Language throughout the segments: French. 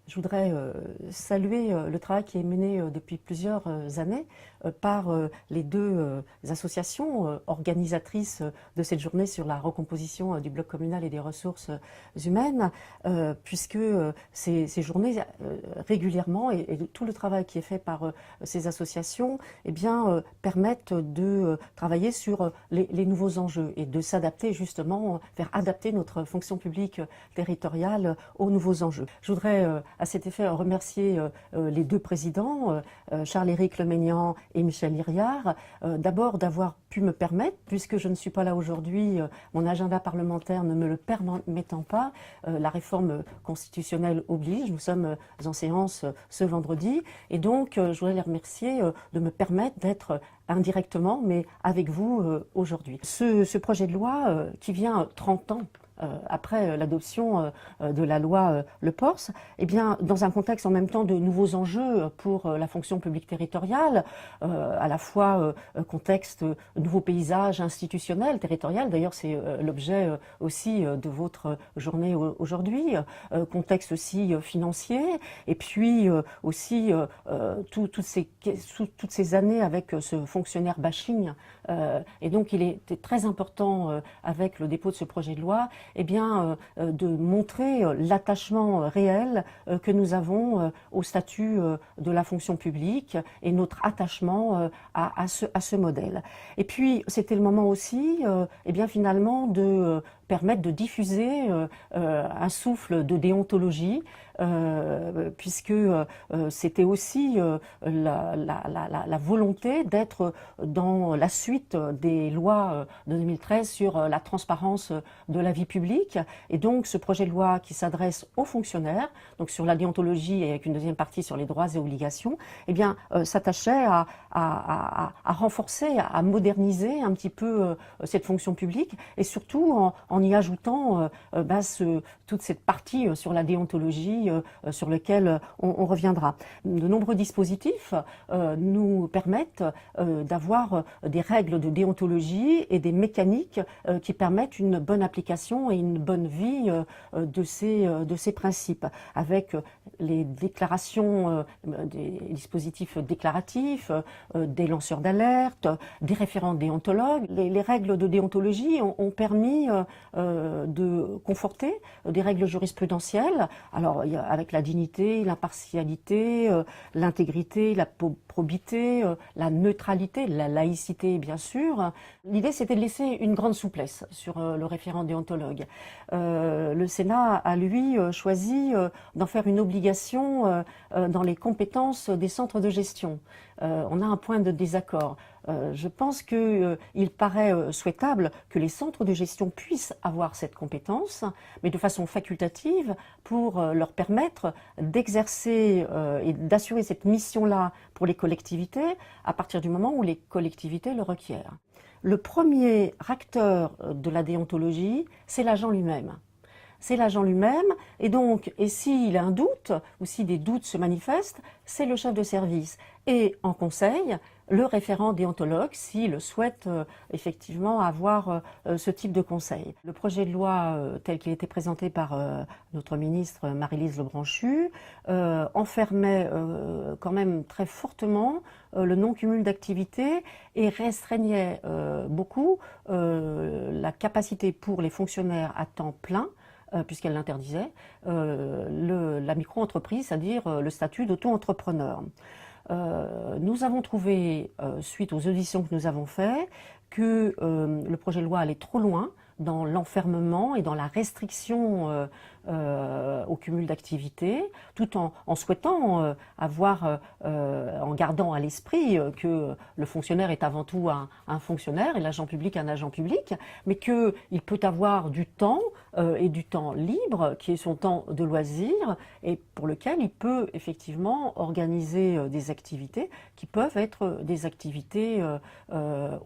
Je voudrais saluer le travail qui est mené depuis plusieurs années par les deux associations organisatrices de cette journée sur la recomposition du bloc communal et des ressources humaines, puisque ces journées régulièrement et tout le travail qui est fait par ces associations eh bien, permettent de travailler sur les nouveaux enjeux et de s'adapter justement, faire adapter notre fonction publique territoriale aux nouveaux enjeux. Je voudrais à cet effet remercier les deux présidents, Charles-Éric Leménian et Michel Liriard, d'abord d'avoir pu me permettre, puisque je ne suis pas là aujourd'hui, mon agenda parlementaire ne me le permettant pas, la réforme constitutionnelle oblige, nous sommes en séance ce vendredi, et donc je voudrais les remercier de me permettre d'être indirectement, mais avec vous aujourd'hui. Ce projet de loi qui vient 30 ans après l'adoption de la loi Le Pors, eh bien, dans un contexte en même temps de nouveaux enjeux pour la fonction publique territoriale, à la fois contexte nouveau paysage institutionnel, territorial, d'ailleurs c'est l'objet aussi de votre journée aujourd'hui, contexte aussi financier, et puis aussi toutes ces années avec ce fonctionnaire bashing, et donc il était très important avec le dépôt de ce projet de loi eh bien, de montrer l'attachement réel que nous avons au statut de la fonction publique et notre attachement à ce modèle. Et puis, c'était le moment aussi, eh bien, finalement, de permettre de diffuser un souffle de déontologie, puisque c'était aussi la volonté d'être dans la suite des lois de 2013 sur la transparence de la vie publique. Et donc ce projet de loi qui s'adresse aux fonctionnaires, donc sur la déontologie et avec une deuxième partie sur les droits et obligations, eh bien s'attachait à renforcer, à moderniser un petit peu cette fonction publique et surtout en y ajoutant toute cette partie sur la déontologie sur laquelle on reviendra. De nombreux dispositifs nous permettent d'avoir des règles de déontologie et des mécaniques qui permettent une bonne application et une bonne vie de ces principes, avec les déclarations, des dispositifs déclaratifs, des lanceurs d'alerte, des référents déontologues. Les règles de déontologie ont permis de conforter des règles jurisprudentielles, alors avec la dignité, l'impartialité, l'intégrité, la probité, la neutralité, la laïcité bien sûr. L'idée c'était de laisser une grande souplesse sur le référent déontologue. Le Sénat a lui choisi d'en faire une obligation dans les compétences des centres de gestion. On a un point de désaccord. Je pense qu'il paraît souhaitable que les centres de gestion puissent avoir cette compétence, mais de façon facultative pour leur permettre d'exercer et d'assurer cette mission-là pour les collectivités à partir du moment où les collectivités le requièrent. Le premier acteur de la déontologie, c'est l'agent lui-même. C'est l'agent lui-même, et donc, et s'il a un doute, ou si des doutes se manifestent, c'est le chef de service. Et en conseil, le référent déontologue, s'il souhaite effectivement avoir ce type de conseil. Le projet de loi tel qu'il était présenté par notre ministre Maryse Lebranchu enfermait quand même très fortement le non-cumul d'activités et restreignait beaucoup la capacité pour les fonctionnaires à temps plein puisqu'elle l'interdisait, la micro-entreprise, c'est-à-dire le statut d'auto-entrepreneur. Nous avons trouvé, suite aux auditions que nous avons faites, que le projet de loi allait trop loin dans l'enfermement et dans la restriction au cumul d'activités, tout en souhaitant avoir, en gardant à l'esprit que le fonctionnaire est avant tout un fonctionnaire et l'agent public un agent public, mais qu'il peut avoir du temps et du temps libre, qui est son temps de loisir, et pour lequel il peut effectivement organiser des activités qui peuvent être des activités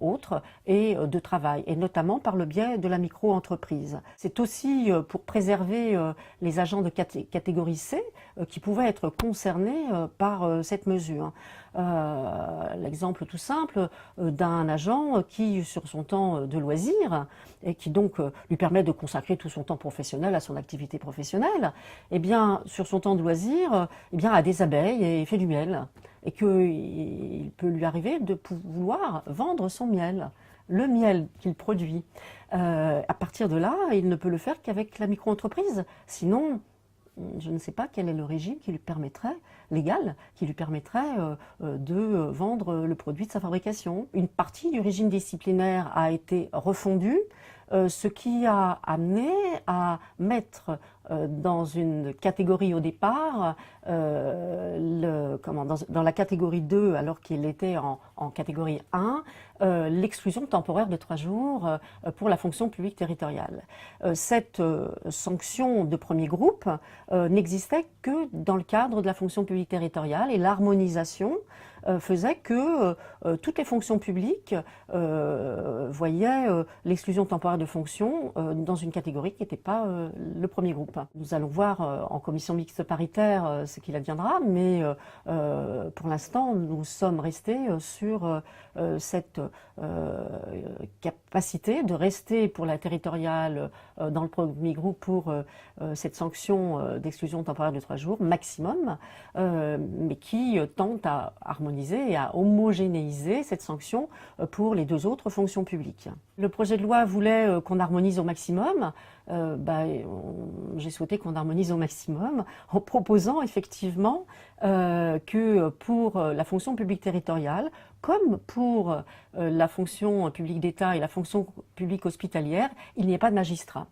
autres et de travail, et notamment par le biais de la micro-entreprise. C'est aussi pour préserver les agents de catégorie C qui pouvaient être concernés par cette mesure. L'exemple tout simple d'un agent qui, sur son temps de loisir, et qui donc lui permet de consacrer tout son temps professionnel à son activité professionnelle, eh bien, sur son temps de loisir, eh bien, a des abeilles et fait du miel. Et qu'il peut lui arriver de vouloir vendre son miel, le miel qu'il produit. À partir de là, il ne peut le faire qu'avec la micro-entreprise. Sinon, je ne sais pas quel est le régime qui lui permettrait, légal, qui lui permettrait de vendre le produit de sa fabrication. Une partie du régime disciplinaire a été refondue, ce qui a amené à mettre dans une catégorie au départ, dans la catégorie 2, alors qu'il était en catégorie 1, l'exclusion temporaire de 3 jours pour la fonction publique territoriale. Cette sanction de premier groupe n'existait que dans le cadre de la fonction publique territoriale, et l'harmonisation faisait que toutes les fonctions publiques voyaient l'exclusion temporaire de fonction dans une catégorie qui n'était pas le premier groupe. Nous allons voir en commission mixte paritaire ce qu'il adviendra, mais pour l'instant, nous sommes restés sur cette capacité de rester pour la territoriale dans le premier groupe pour cette sanction d'exclusion temporaire de 3 jours maximum, mais qui tente à harmoniser et à homogénéiser cette sanction pour les 2 autres fonctions publiques. Le projet de loi voulait qu'on harmonise au maximum. J'ai souhaité qu'on harmonise au maximum en proposant effectivement que pour la fonction publique territoriale, comme pour la fonction publique d'État et la fonction publique hospitalière, il n'y ait pas de magistrat.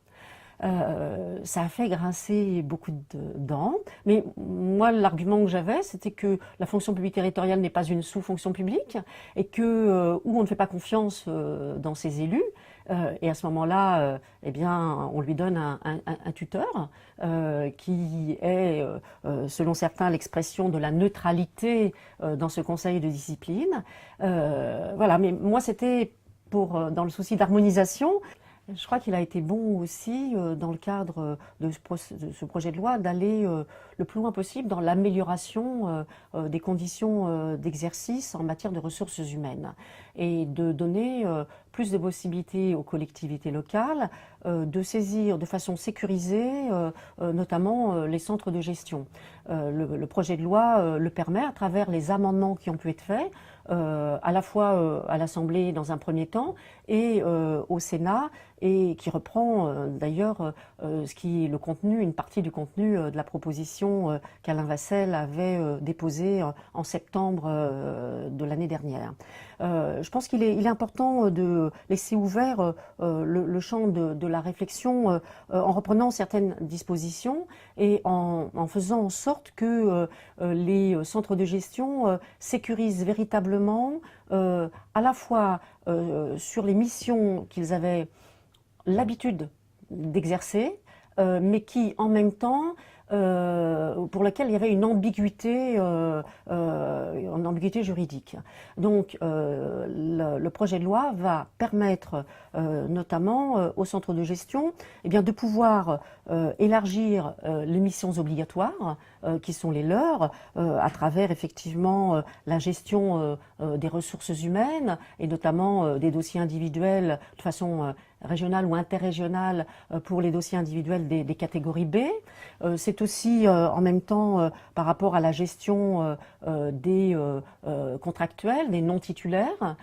Ça a fait grincer beaucoup de dents, mais moi l'argument que j'avais, c'était que la fonction publique territoriale n'est pas une sous-fonction publique, et que où on ne fait pas confiance dans ses élus, et à ce moment-là, eh bien, on lui donne un tuteur qui est, selon certains, l'expression de la neutralité dans ce conseil de discipline. Voilà, mais moi c'était dans le souci d'harmonisation. Je crois qu'il a été bon aussi, dans le cadre de ce projet de loi, d'aller le plus loin possible dans l'amélioration des conditions d'exercice en matière de ressources humaines, et de donner plus de possibilités aux collectivités locales de saisir de façon sécurisée notamment les centres de gestion. Le projet de loi le permet à travers les amendements qui ont pu être faits, à la fois à l'Assemblée dans un premier temps et au Sénat, et qui reprend d'ailleurs le contenu, une partie du contenu de la proposition qu'Alain Vasselle avait déposée en septembre de l'année dernière. Je pense qu'il est important de laisser ouvert le champ de la réflexion en reprenant certaines dispositions et en faisant en sorte que les centres de gestion sécurisent véritablement à la fois sur les missions qu'ils avaient l'habitude d'exercer, mais qui en même temps pour laquelle il y avait une ambiguïté juridique. Donc le projet de loi va permettre notamment aux centres de gestion de pouvoir élargir les missions obligatoires qui sont les leurs à travers effectivement la gestion des ressources humaines et notamment des dossiers individuels de façon régionale ou interrégionale pour les dossiers individuels des catégories B. C'est aussi en même temps par rapport à la gestion des contractuels, des non-titulaires.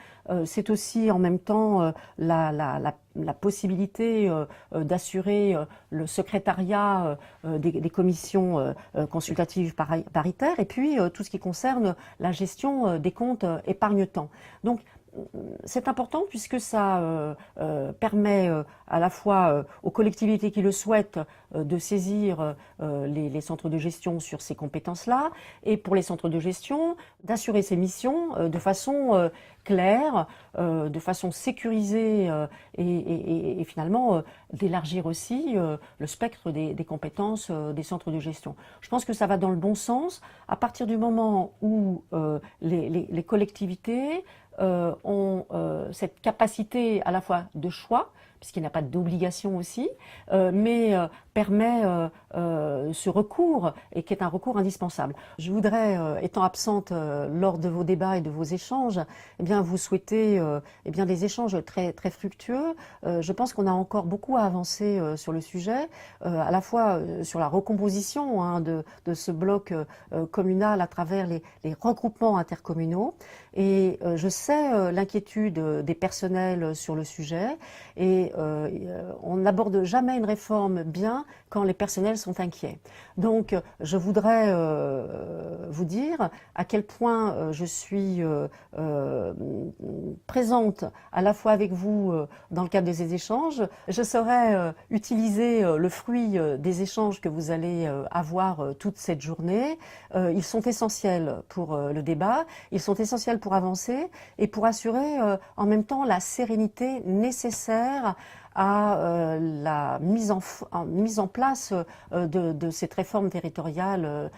C'est aussi en même temps la possibilité d'assurer le secrétariat des commissions consultatives paritaires, et puis tout ce qui concerne la gestion des comptes épargne-temps. Donc c'est important puisque ça permet à la fois aux collectivités qui le souhaitent de saisir les centres de gestion sur ces compétences-là, et pour les centres de gestion d'assurer ces missions de façon claire, de façon sécurisée et finalement d'élargir aussi le spectre des compétences des centres de gestion. Je pense que ça va dans le bon sens à partir du moment où les collectivités ont cette capacité à la fois de choix, puisqu'il n'y a pas d'obligation aussi, mais permet ce recours et qui est un recours indispensable. Je voudrais, étant absente lors de vos débats et de vos échanges, eh bien, vous souhaiter eh bien, des échanges très fructueux. Je pense qu'on a encore beaucoup à avancer sur le sujet, à la fois sur la recomposition hein, de ce bloc communal à travers les regroupements intercommunaux. Et je sais l'inquiétude des personnels sur le sujet et on n'aborde jamais une réforme bien quand les personnels sont inquiets. Donc je voudrais vous dire à quel point je suis présente à la fois avec vous dans le cadre de ces échanges. Je saurai utiliser le fruit des échanges que vous allez avoir toute cette journée. Ils sont essentiels pour le débat, ils sont essentiels pour avancer et pour assurer en même temps la sérénité nécessaire à la mise en place de cette réforme territoriale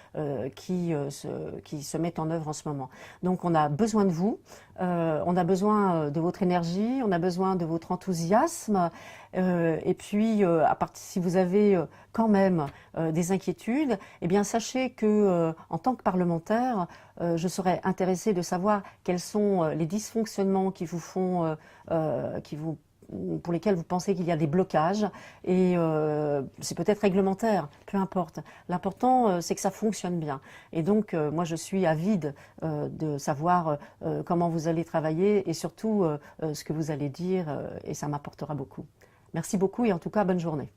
qui se met en œuvre en ce moment. Donc on a besoin de vous, on a besoin de votre énergie, on a besoin de votre enthousiasme et puis si vous avez quand même des inquiétudes, eh bien sachez que en tant que parlementaire, je serais intéressée de savoir quels sont les dysfonctionnements qui vous font pour lesquels vous pensez qu'il y a des blocages et c'est peut-être réglementaire, peu importe. L'important c'est que ça fonctionne bien et donc moi je suis avide de savoir comment vous allez travailler et surtout ce que vous allez dire et ça m'apportera beaucoup. Merci beaucoup et en tout cas bonne journée.